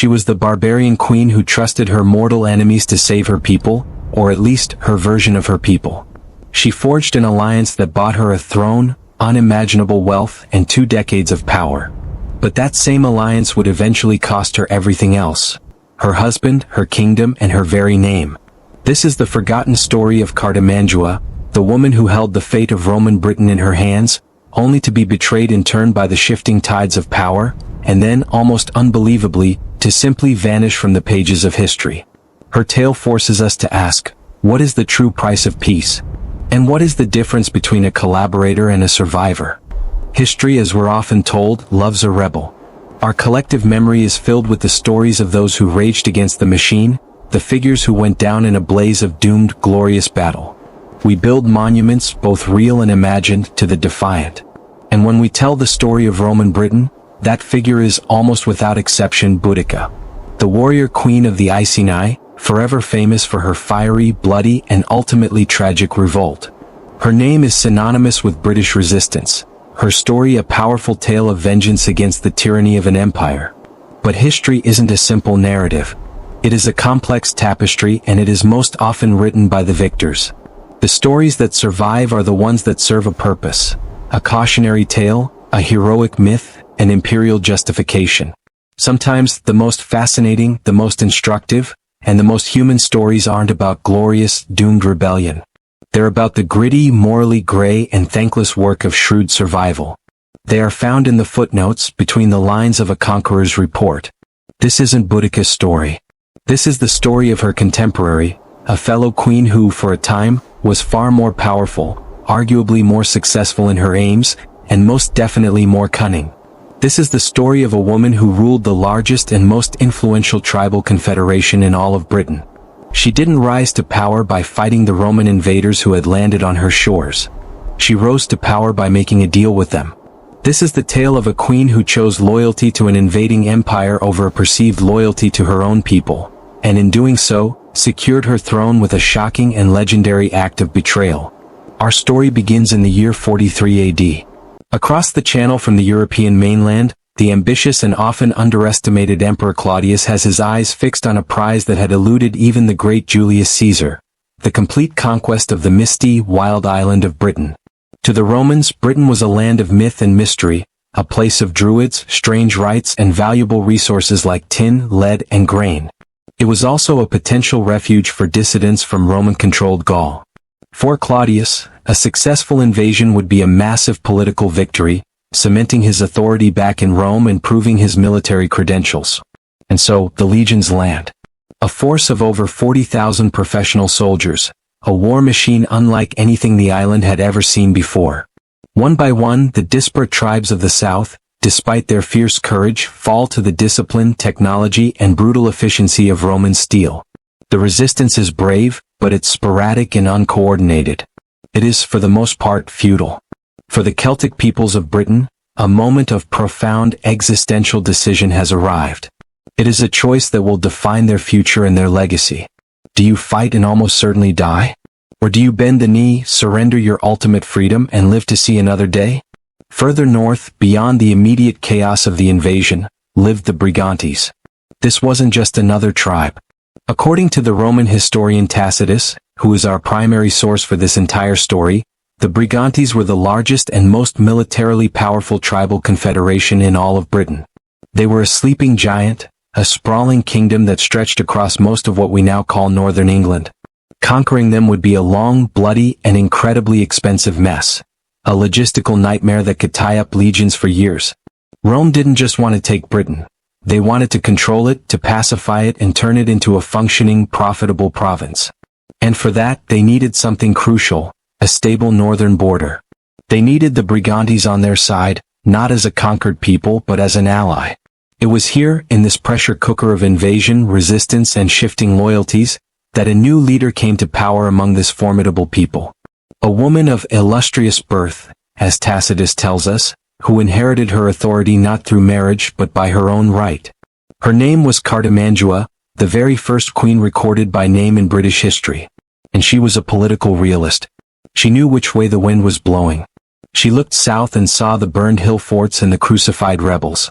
She was the barbarian queen who trusted her mortal enemies to save her people, or at least her version of her people. She forged an alliance that bought her a throne, unimaginable wealth, and 2 decades of power. But that same alliance would eventually cost her everything else: her husband, her kingdom, and her very name. This is the forgotten story of Cartimandua, the woman who held the fate of Roman Britain in her hands, only to be betrayed in turn by the shifting tides of power, and then, almost unbelievably, to simply vanish from the pages of history. Her tale forces us to ask, what is the true price of peace? And what is the difference between a collaborator and a survivor? History, as we're often told, loves a rebel. Our collective memory is filled with the stories of those who raged against the machine, the figures who went down in a blaze of doomed, glorious battle. We build monuments, both real and imagined, to the defiant. And when we tell the story of Roman Britain, that figure is, almost without exception, Boudica, the warrior queen of the Iceni, forever famous for her fiery, bloody, and ultimately tragic revolt. Her name is synonymous with British resistance, her story a powerful tale of vengeance against the tyranny of an empire. But history isn't a simple narrative. It is a complex tapestry, and it is most often written by the victors. The stories that survive are the ones that serve a purpose: a cautionary tale, a heroic myth, an imperial justification. Sometimes the most fascinating, the most instructive, and the most human stories aren't about glorious, doomed rebellion. They're about the gritty, morally gray, and thankless work of shrewd survival. They are found in the footnotes, between the lines of a conqueror's report. This isn't Boudica's story. This is the story of her contemporary, a fellow queen who, for a time, was far more powerful, arguably more successful in her aims, and most definitely more cunning. This is the story of a woman who ruled the largest and most influential tribal confederation in all of Britain. She didn't rise to power by fighting the Roman invaders who had landed on her shores. She rose to power by making a deal with them. This is the tale of a queen who chose loyalty to an invading empire over a perceived loyalty to her own people, and in doing so, secured her throne with a shocking and legendary act of betrayal. Our story begins in the year 43 AD. Across the channel from the European mainland, the ambitious and often underestimated Emperor Claudius has his eyes fixed on a prize that had eluded even the great Julius Caesar: the complete conquest of the misty, wild island of Britain. To the Romans, Britain was a land of myth and mystery, a place of druids, strange rites, and valuable resources like tin, lead, and grain. It was also a potential refuge for dissidents from Roman-controlled Gaul. For Claudius, a successful invasion would be a massive political victory, cementing his authority back in Rome and proving his military credentials. And so, the legions land. A force of over 40,000 professional soldiers, a war machine unlike anything the island had ever seen before. One by one, the disparate tribes of the south, despite their fierce courage, fall to the discipline, technology, and brutal efficiency of Roman steel. The resistance is brave, but it's sporadic and uncoordinated. It is, for the most part, futile. For the Celtic peoples of Britain, a moment of profound existential decision has arrived. It is a choice that will define their future and their legacy. Do you fight and almost certainly die? Or do you bend the knee, surrender your ultimate freedom, and live to see another day? Further north, beyond the immediate chaos of the invasion, lived the Brigantes. This wasn't just another tribe. According to the Roman historian Tacitus, who is our primary source for this entire story, the Brigantes were the largest and most militarily powerful tribal confederation in all of Britain. They were a sleeping giant, a sprawling kingdom that stretched across most of what we now call northern England. Conquering them would be a long, bloody, and incredibly expensive mess. A logistical nightmare that could tie up legions for years. Rome didn't just want to take Britain. They wanted to control it, to pacify it, and turn it into a functioning, profitable province. And for that, they needed something crucial: a stable northern border. They needed the Brigantes on their side, not as a conquered people but as an ally. It was here, in this pressure cooker of invasion, resistance, and shifting loyalties, that a new leader came to power among this formidable people. A woman of illustrious birth, as Tacitus tells us, who inherited her authority not through marriage but by her own right. Her name was Cartimandua, the very first queen recorded by name in British history. And she was a political realist. She knew which way the wind was blowing. She looked south and saw the burned hill forts and the crucified rebels.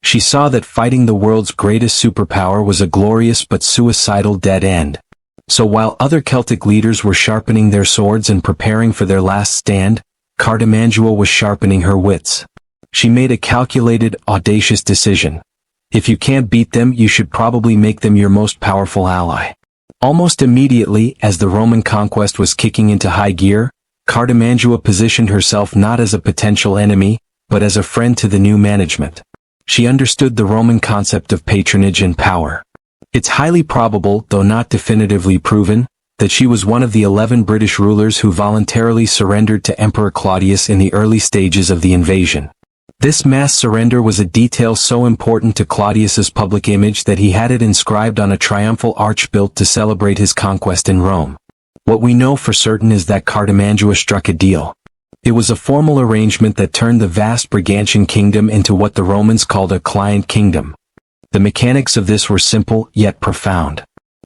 She saw that fighting the world's greatest superpower was a glorious but suicidal dead end. So while other Celtic leaders were sharpening their swords and preparing for their last stand, Cartimandua was sharpening her wits. She made a calculated, audacious decision. If you can't beat them, you should probably make them your most powerful ally. Almost immediately, as the Roman conquest was kicking into high gear, Cartimandua positioned herself not as a potential enemy, but as a friend to the new management. She understood the Roman concept of patronage and power. It's highly probable, though not definitively proven, that she was one of the 11 British rulers who voluntarily surrendered to Emperor Claudius in the early stages of the invasion. This mass surrender was a detail so important to Claudius's public image that he had it inscribed on a triumphal arch built to celebrate his conquest in Rome. What we know for certain is that Cartimandua struck a deal. It was a formal arrangement that turned the vast Brigantian kingdom into what the Romans called a client kingdom. The mechanics of this were simple, yet profound.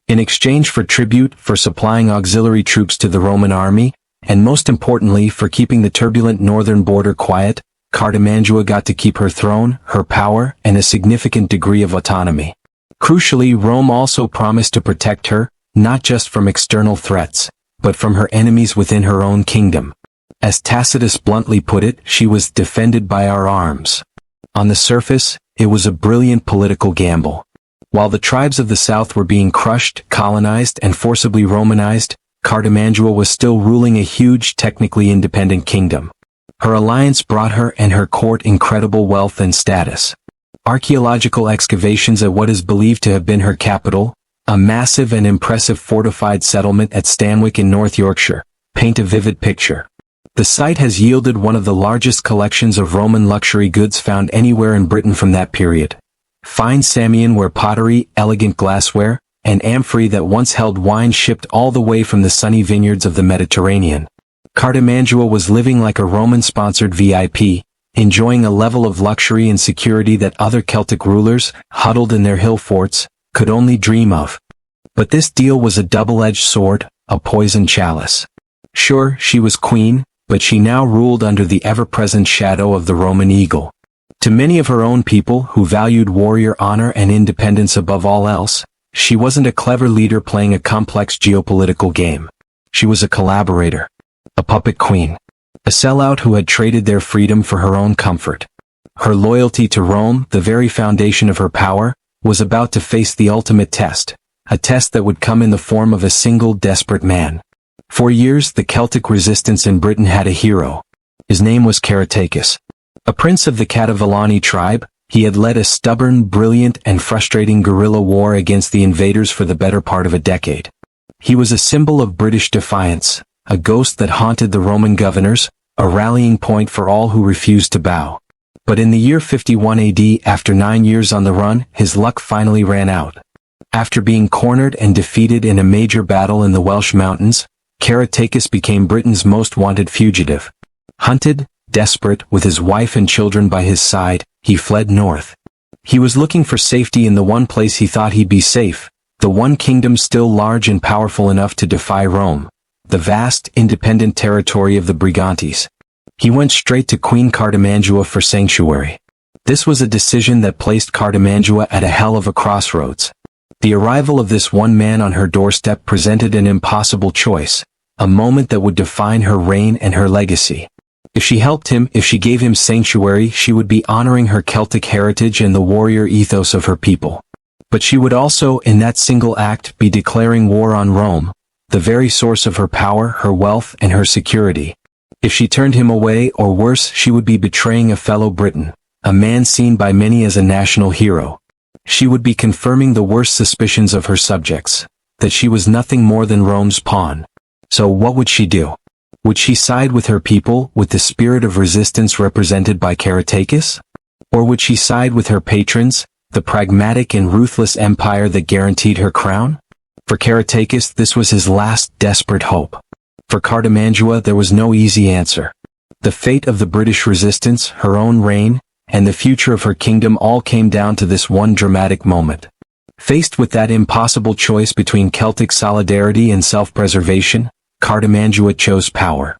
In exchange for tribute, for supplying auxiliary troops to the Roman army, and most importantly for keeping the turbulent northern border quiet, Cartimandua got to keep her throne, her power, and a significant degree of autonomy. Crucially, Rome also promised to protect her, not just from external threats, but from her enemies within her own kingdom. As Tacitus bluntly put it, she was defended by our arms. On the surface, it was a brilliant political gamble. While the tribes of the south were being crushed, colonized, and forcibly Romanized, Cartimandua was still ruling a huge, technically independent kingdom. Her alliance brought her and her court incredible wealth and status. Archaeological excavations at what is believed to have been her capital, a massive and impressive fortified settlement at Stanwick in North Yorkshire, paint a vivid picture. The site has yielded one of the largest collections of Roman luxury goods found anywhere in Britain from that period. Fine Samian ware pottery, elegant glassware, and amphorae that once held wine shipped all the way from the sunny vineyards of the Mediterranean. Cartimandua was living like a Roman-sponsored VIP, enjoying a level of luxury and security that other Celtic rulers, huddled in their hill forts, could only dream of. But this deal was a double-edged sword, a poisoned chalice. Sure, she was queen, but she now ruled under the ever-present shadow of the Roman eagle. To many of her own people who valued warrior honor and independence above all else, she wasn't a clever leader playing a complex geopolitical game. She was a collaborator. A puppet queen. A sellout who had traded their freedom for her own comfort. Her loyalty to Rome, the very foundation of her power, was about to face the ultimate test, a test that would come in the form of a single desperate man. For years, the Celtic resistance in Britain had a hero. His name was Caratacus. A prince of the Cativellani tribe, he had led a stubborn, brilliant, and frustrating guerrilla war against the invaders for the better part of a decade. He was a symbol of British defiance, a ghost that haunted the Roman governors, a rallying point for all who refused to bow. But in the year 51 AD, after 9 years on the run, his luck finally ran out. After being cornered and defeated in a major battle in the Welsh mountains, Caratacus became Britain's most wanted fugitive. Hunted, desperate, with his wife and children by his side, he fled north. He was looking for safety in the one place he thought he'd be safe, the one kingdom still large and powerful enough to defy Rome, the vast, independent territory of the Brigantes. He went straight to Queen Cartimandua for sanctuary. This was a decision that placed Cartimandua at a hell of a crossroads. The arrival of this one man on her doorstep presented an impossible choice, a moment that would define her reign and her legacy. If she helped him, if she gave him sanctuary, she would be honoring her Celtic heritage and the warrior ethos of her people. But she would also, in that single act, be declaring war on Rome, the very source of her power, her wealth, and her security. If she turned him away, or worse, she would be betraying a fellow Briton, a man seen by many as a national hero. She would be confirming the worst suspicions of her subjects, that she was nothing more than Rome's pawn. So what would she do? Would she side with her people, with the spirit of resistance represented by Caratacus? Or would she side with her patrons, the pragmatic and ruthless empire that guaranteed her crown? For Caratacus, this was his last desperate hope. For Cartimandua, there was no easy answer. The fate of the British resistance, her own reign, and the future of her kingdom all came down to this one dramatic moment. Faced with that impossible choice between Celtic solidarity and self-preservation, Cartimandua chose power.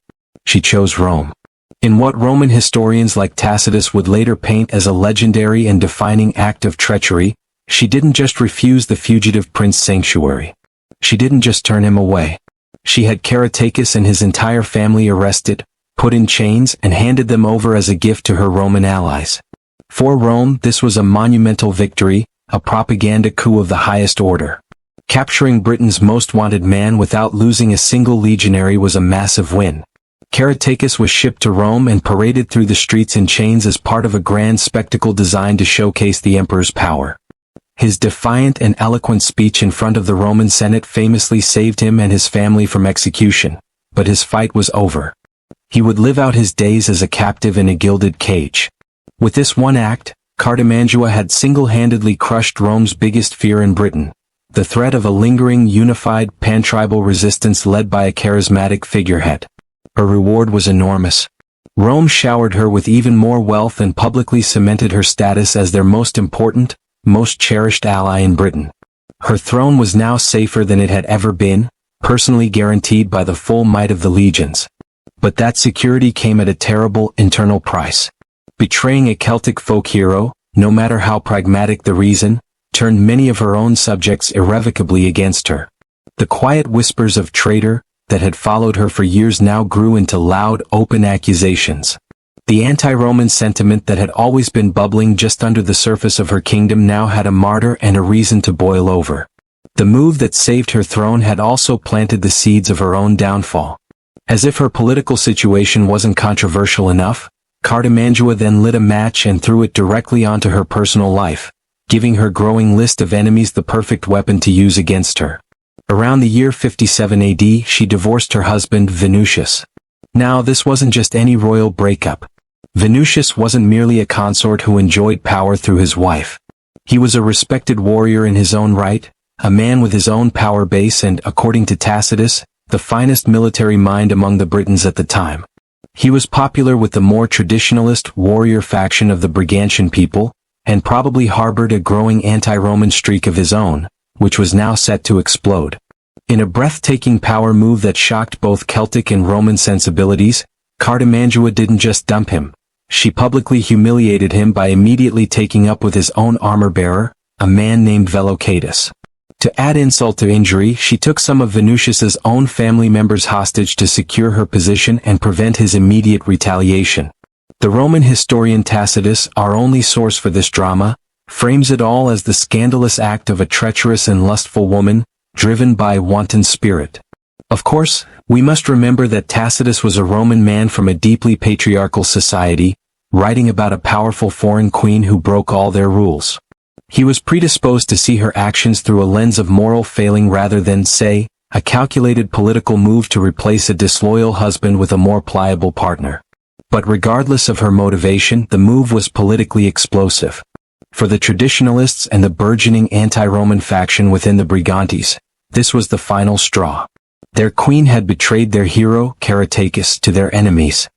She chose Rome. In what Roman historians like Tacitus would later paint as a legendary and defining act of treachery, she didn't just refuse the fugitive prince sanctuary. She didn't just turn him away. She had Cartimandua and his entire family arrested, put in chains, and handed them over as a gift to her Roman allies. For Rome, this was a monumental victory, a propaganda coup of the highest order. Capturing Britain's most wanted man without losing a single legionary was a massive win. Cartimandua was shipped to Rome and paraded through the streets in chains as part of a grand spectacle designed to showcase the emperor's power. His defiant and eloquent speech in front of the Roman Senate famously saved him and his family from execution, but his fight was over. He would live out his days as a captive in a gilded cage. With this one act, Cartimandua had single-handedly crushed Rome's biggest fear in Britain, the threat of a lingering, unified, pan-tribal resistance led by a charismatic figurehead. Her reward was enormous. Rome showered her with even more wealth and publicly cemented her status as their most important, most cherished ally in Britain. Her throne was now safer than it had ever been, personally guaranteed by the full might of the legions. But that security came at a terrible internal price. Betraying a Celtic folk hero, no matter how pragmatic the reason, turned many of her own subjects irrevocably against her. The quiet whispers of traitor that had followed her for years now grew into loud, open accusations. The anti-Roman sentiment that had always been bubbling just under the surface of her kingdom now had a martyr and a reason to boil over. The move that saved her throne had also planted the seeds of her own downfall. As if her political situation wasn't controversial enough, Cartimandua then lit a match and threw it directly onto her personal life, giving her growing list of enemies the perfect weapon to use against her. Around the year 57 AD, she divorced her husband Venutius. Now this wasn't just any royal breakup. Venutius wasn't merely a consort who enjoyed power through his wife. He was a respected warrior in his own right, a man with his own power base and, according to Tacitus, the finest military mind among the Britons at the time. He was popular with the more traditionalist warrior faction of the Brigantian people, and probably harbored a growing anti-Roman streak of his own, which was now set to explode. In a breathtaking power move that shocked both Celtic and Roman sensibilities, Cartimandua didn't just dump him. She publicly humiliated him by immediately taking up with his own armor-bearer, a man named Vellocatus. To add insult to injury, she took some of Venutius's own family members hostage to secure her position and prevent his immediate retaliation. The Roman historian Tacitus, our only source for this drama, frames it all as the scandalous act of a treacherous and lustful woman, driven by wanton spirit. Of course, we must remember that Tacitus was a Roman man from a deeply patriarchal society, writing about a powerful foreign queen who broke all their rules. He was predisposed to see her actions through a lens of moral failing rather than, say, a calculated political move to replace a disloyal husband with a more pliable partner. But regardless of her motivation, the move was politically explosive. For the traditionalists and the burgeoning anti-Roman faction within the Brigantes, this was the final straw. Their queen had betrayed their hero, Cartimandua, to their enemies.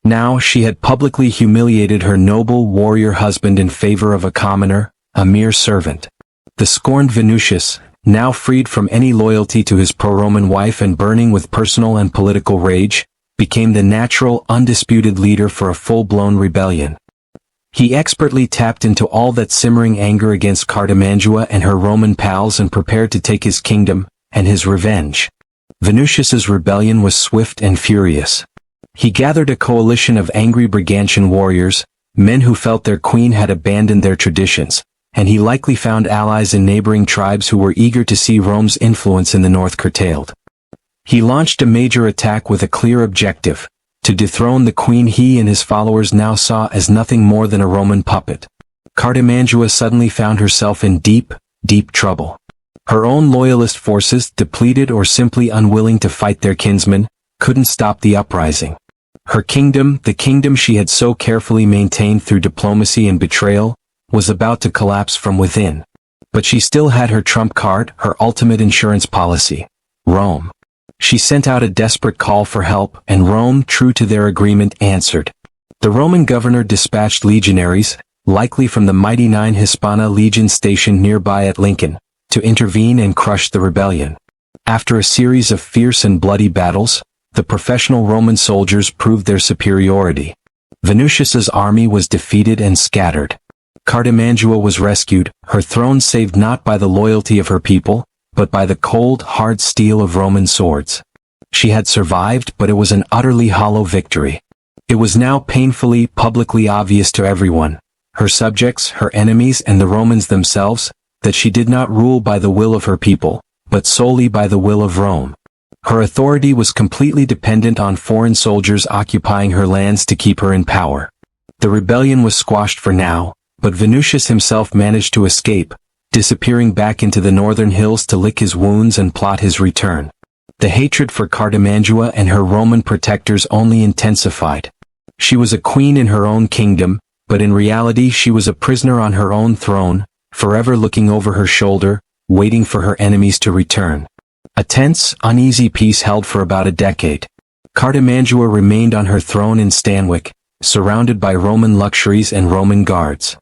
Now she had publicly humiliated her noble warrior husband in favor of a commoner, a mere servant. The scorned Venutius, now freed from any loyalty to his pro-Roman wife and burning with personal and political rage, became the natural, undisputed leader for a full-blown rebellion. He expertly tapped into all that simmering anger against Cartimandua and her Roman pals and prepared to take his kingdom, and his revenge. Venutius's rebellion was swift and furious. He gathered a coalition of angry Brigantian warriors, men who felt their queen had abandoned their traditions, and he likely found allies in neighboring tribes who were eager to see Rome's influence in the north curtailed. He launched a major attack with a clear objective: to dethrone the queen he and his followers now saw as nothing more than a Roman puppet. Cartimandua suddenly found herself in deep, deep trouble. Her own loyalist forces, depleted or simply unwilling to fight their kinsmen, couldn't stop the uprising. Her kingdom, the kingdom she had so carefully maintained through diplomacy and betrayal, was about to collapse from within. But she still had her trump card, her ultimate insurance policy: Rome. She sent out a desperate call for help, and Rome, true to their agreement, answered. The Roman governor dispatched legionaries, likely from the mighty 9 Hispana legion stationed nearby at Lincoln, to intervene and crush the rebellion. After a series of fierce and bloody battles, the professional Roman soldiers proved their superiority. Venutius's army was defeated and scattered. Cartimandua was rescued, her throne saved not by the loyalty of her people, but by the cold, hard steel of Roman swords. She had survived, but it was an utterly hollow victory. It was now painfully, publicly obvious to everyone, her subjects, her enemies, and the Romans themselves, that she did not rule by the will of her people, but solely by the will of Rome. Her authority was completely dependent on foreign soldiers occupying her lands to keep her in power. The rebellion was squashed for now, but Venutius himself managed to escape, disappearing back into the northern hills to lick his wounds and plot his return. The hatred for Cartimandua and her Roman protectors only intensified. She was a queen in her own kingdom, but in reality she was a prisoner on her own throne, forever looking over her shoulder, waiting for her enemies to return. A tense, uneasy peace held for about a decade. Cartimandua remained on her throne in Stanwix, surrounded by Roman luxuries and Roman guards.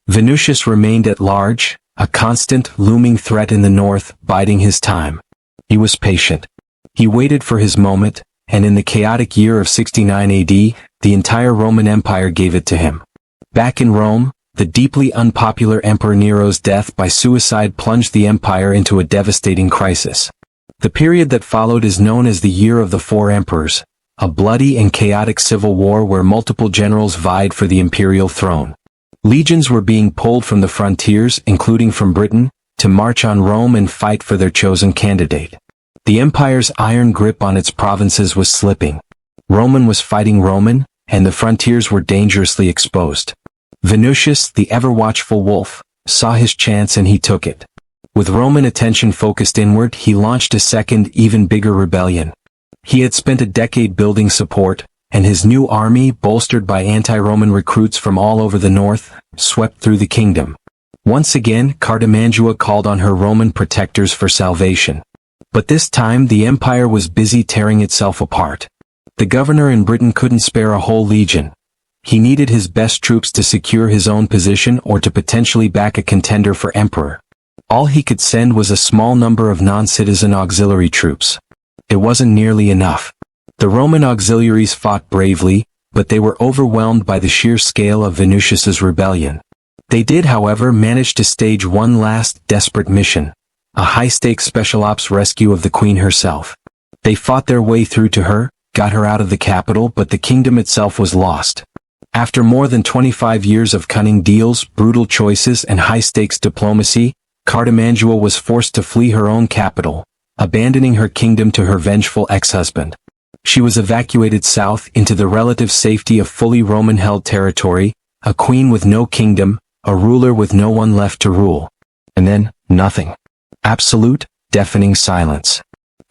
Venutius remained at large, a constant, looming threat in the north, biding his time. He was patient. He waited for his moment, and in the chaotic year of 69 AD, the entire Roman Empire gave it to him. Back in Rome, the deeply unpopular Emperor Nero's death by suicide plunged the empire into a devastating crisis. The period that followed is known as the Year of the Four Emperors, a bloody and chaotic civil war where multiple generals vied for the imperial throne. Legions were being pulled from the frontiers, including from Britain, to march on Rome and fight for their chosen candidate. The empire's iron grip on its provinces was slipping. Roman was fighting Roman, and the frontiers were dangerously exposed. Venutius, the ever-watchful wolf, saw his chance and he took it. With Roman attention focused inward, he launched a second, even bigger rebellion. He had spent a decade building support, and his new army, bolstered by anti-Roman recruits from all over the north, swept through the kingdom. Once again, Cartimandua called on her Roman protectors for salvation. But this time the empire was busy tearing itself apart. The governor in Britain couldn't spare a whole legion. He needed his best troops to secure his own position or to potentially back a contender for emperor. All he could send was a small number of non-citizen auxiliary troops. It wasn't nearly enough. The Roman auxiliaries fought bravely, but they were overwhelmed by the sheer scale of Venutius's rebellion. They did, however, manage to stage one last, desperate mission. A high-stakes special ops rescue of the queen herself. They fought their way through to her, got her out of the capital, but the kingdom itself was lost. After more than 25 years of cunning deals, brutal choices, and high-stakes diplomacy, Cartimandua was forced to flee her own capital, abandoning her kingdom to her vengeful ex-husband. She was evacuated south into the relative safety of fully Roman-held territory, a queen with no kingdom, a ruler with no one left to rule. And then, nothing. Absolute, deafening silence.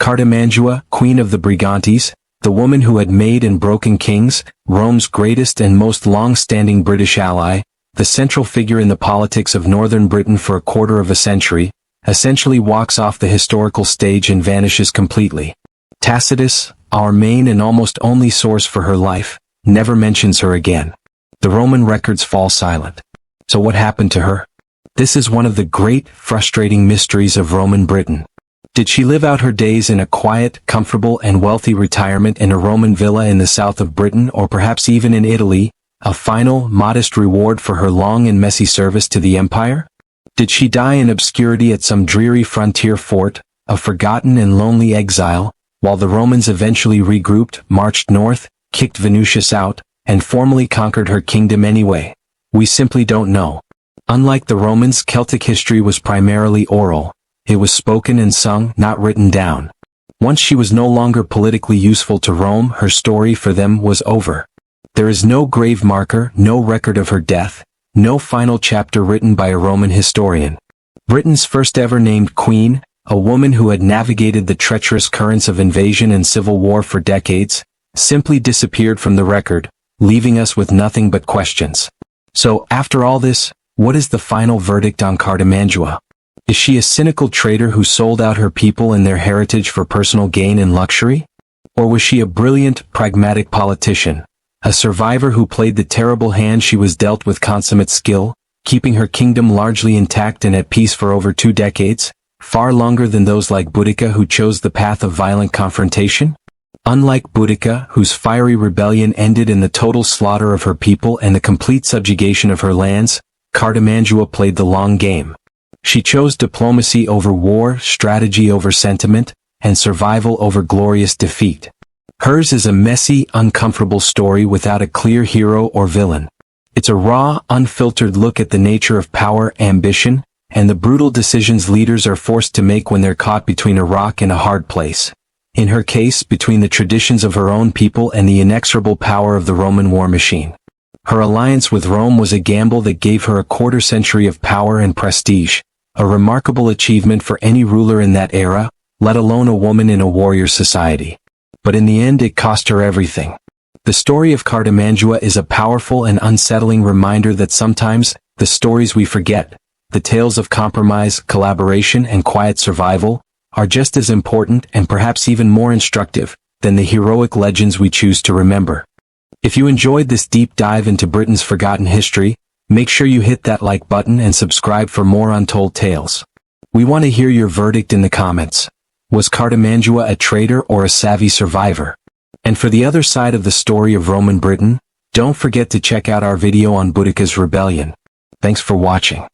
Cartimandua, queen of the Brigantes, the woman who had made and broken kings, Rome's greatest and most long-standing British ally, the central figure in the politics of northern Britain for a quarter of a century, essentially walks off the historical stage and vanishes completely. Tacitus, our main and almost only source for her life, never mentions her again. The Roman records fall silent. So what happened to her? This is one of the great, frustrating mysteries of Roman Britain. Did she live out her days in a quiet, comfortable, and wealthy retirement in a Roman villa in the south of Britain, or perhaps even in Italy, a final, modest reward for her long and messy service to the empire? Did she die in obscurity at some dreary frontier fort, a forgotten and lonely exile, while the Romans eventually regrouped, marched north, kicked Venutius out, and formally conquered her kingdom anyway? We simply don't know. Unlike the Romans, Celtic history was primarily oral. It was spoken and sung, not written down. Once she was no longer politically useful to Rome, her story for them was over. There is no grave marker, no record of her death, no final chapter written by a Roman historian. Britain's first ever named queen, a woman who had navigated the treacherous currents of invasion and civil war for decades, simply disappeared from the record, leaving us with nothing but questions. So, after all this, what is the final verdict on Cartimandua? Is she a cynical traitor who sold out her people and their heritage for personal gain and luxury? Or was she a brilliant, pragmatic politician, a survivor who played the terrible hand she was dealt with consummate skill, keeping her kingdom largely intact and at peace for over 2 decades, far longer than those like Boudica who chose the path of violent confrontation? Unlike Boudica, whose fiery rebellion ended in the total slaughter of her people and the complete subjugation of her lands, Cartimandua played the long game. She chose diplomacy over war, strategy over sentiment, and survival over glorious defeat. Hers is a messy, uncomfortable story without a clear hero or villain. It's a raw, unfiltered look at the nature of power, ambition, and the brutal decisions leaders are forced to make when they're caught between a rock and a hard place. In her case, between the traditions of her own people and the inexorable power of the Roman war machine. Her alliance with Rome was a gamble that gave her a quarter-century of power and prestige, a remarkable achievement for any ruler in that era, let alone a woman in a warrior society. But in the end it cost her everything. The story of Cartimandua is a powerful and unsettling reminder that sometimes, the stories we forget, the tales of compromise, collaboration, and quiet survival, are just as important and perhaps even more instructive than the heroic legends we choose to remember. If you enjoyed this deep dive into Britain's forgotten history, make sure you hit that like button and subscribe for more untold tales. We want to hear your verdict in the comments. Was Cartimandua a traitor or a savvy survivor? And for the other side of the story of Roman Britain, don't forget to check out our video on Boudica's rebellion. Thanks for watching.